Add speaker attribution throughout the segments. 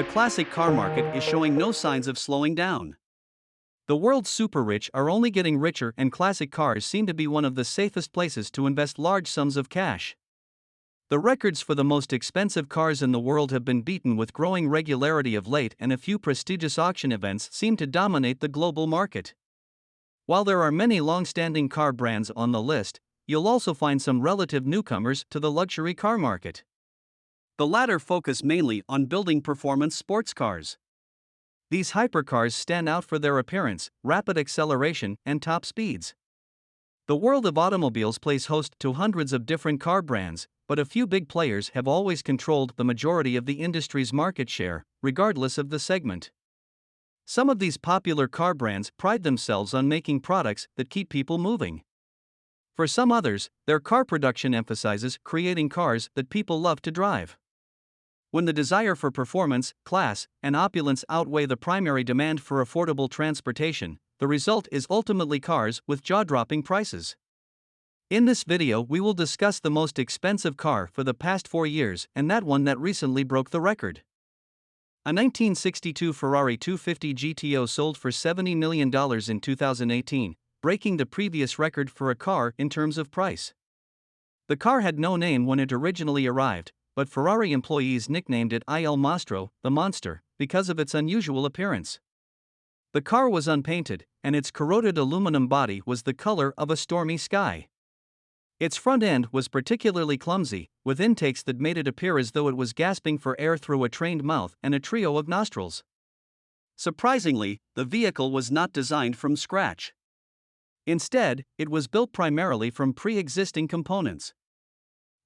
Speaker 1: the classic car market is showing no signs of slowing down. The world's super rich are only getting richer, and classic cars seem to be one of the safest places to invest large sums of cash. The records for the most expensive cars in the world have been beaten with growing regularity of late, and a few prestigious auction events seem to dominate the global market. While there are many long-standing car brands on the list, you'll also find some relative newcomers to the luxury car market. The latter focus mainly on building performance sports cars. These hypercars stand out for their appearance, rapid acceleration, and top speeds. The world of automobiles plays host to hundreds of different car brands, but a few big players have always controlled the majority of the industry's market share, regardless of the segment. Some of these popular car brands pride themselves on making products that keep people moving. For some others, their car production emphasizes creating cars that people love to drive. When the desire for performance, class, and opulence outweigh the primary demand for affordable transportation, the result is ultimately cars with jaw-dropping prices. In this video, we will discuss the most expensive car for the past 4 years and that one that recently broke the record. A 1962 Ferrari 250 GTO sold for $70 million in 2018, breaking the previous record for a car in terms of price. The car had no name when it originally arrived, but Ferrari employees nicknamed it Il Mostro, the Monster, because of its unusual appearance. The car was unpainted, and its corroded aluminum body was the color of a stormy sky. Its front end was particularly clumsy, with intakes that made it appear as though it was gasping for air through a trained mouth and a trio of nostrils. Surprisingly, the vehicle was not designed from scratch. Instead, it was built primarily from pre-existing components.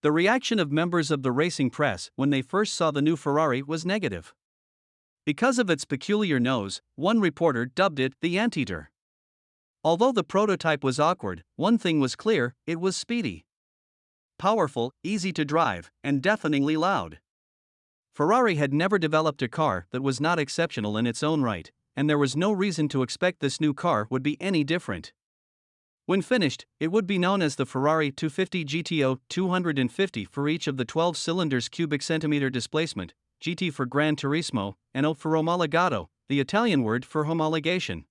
Speaker 1: The reaction of members of the racing press when they first saw the new Ferrari was negative. Because of its peculiar nose, one reporter dubbed it the Anteater. Although the prototype was awkward, one thing was clear: it was speedy, powerful, easy to drive, and deafeningly loud. Ferrari had never developed a car that was not exceptional in its own right, and there was no reason to expect this new car would be any different. When finished, it would be known as the Ferrari 250 GTO 250 for each of the 12 cylinders cubic centimeter displacement, GT for Gran Turismo, and O for omologato, the Italian word for homologation.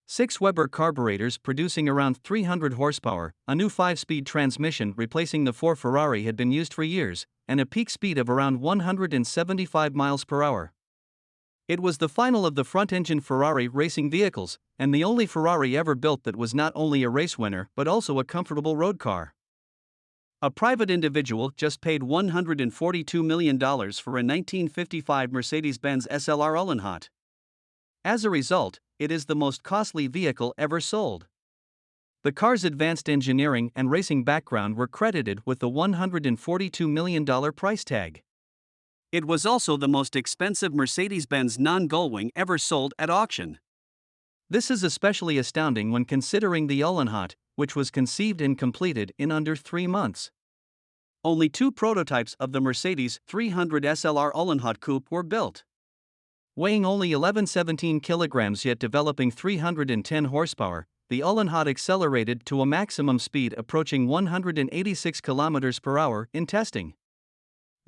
Speaker 1: 6 Weber carburetors producing around 300 horsepower, a new 5-speed transmission replacing the 4 Ferrari had been used for years, and a peak speed of around 175 miles per hour. It was the final of the front-engine Ferrari racing vehicles, and the only Ferrari ever built that was not only a race winner but also a comfortable road car. A private individual just paid $142 million for a 1955 Mercedes-Benz SLR Uhlenhaut. As a result, it is the most costly vehicle ever sold. The car's advanced engineering and racing background were credited with the $142 million price tag. It was also the most expensive Mercedes-Benz non-Gullwing ever sold at auction. This is especially astounding when considering the Uhlenhaut, which was conceived and completed in under 3 months. Only 2 prototypes of the Mercedes 300 SLR Uhlenhaut Coupe were built. Weighing only 1117 kilograms yet developing 310 horsepower, the Uhlenhaut accelerated to a maximum speed approaching 186 kilometers per hour in testing.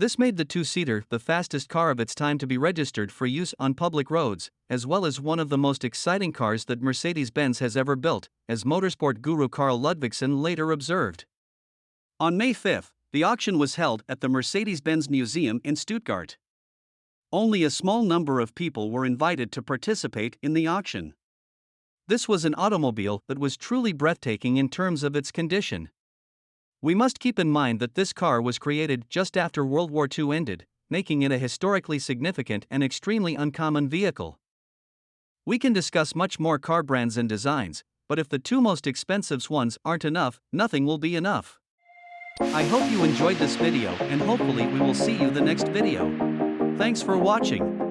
Speaker 1: This made the 2-seater the fastest car of its time to be registered for use on public roads, as well as one of the most exciting cars that Mercedes-Benz has ever built, as motorsport guru Carl Ludwigsen later observed. On May 5, the auction was held at the Mercedes-Benz Museum in Stuttgart. Only a small number of people were invited to participate in the auction. This was an automobile that was truly breathtaking in terms of its condition. We must keep in mind that this car was created just after World War II ended, making it a historically significant and extremely uncommon vehicle. We can discuss much more car brands and designs, but if the 2 most expensive ones aren't enough, nothing will be enough. I hope you enjoyed this video, and hopefully we will see you the next video. Thanks for watching.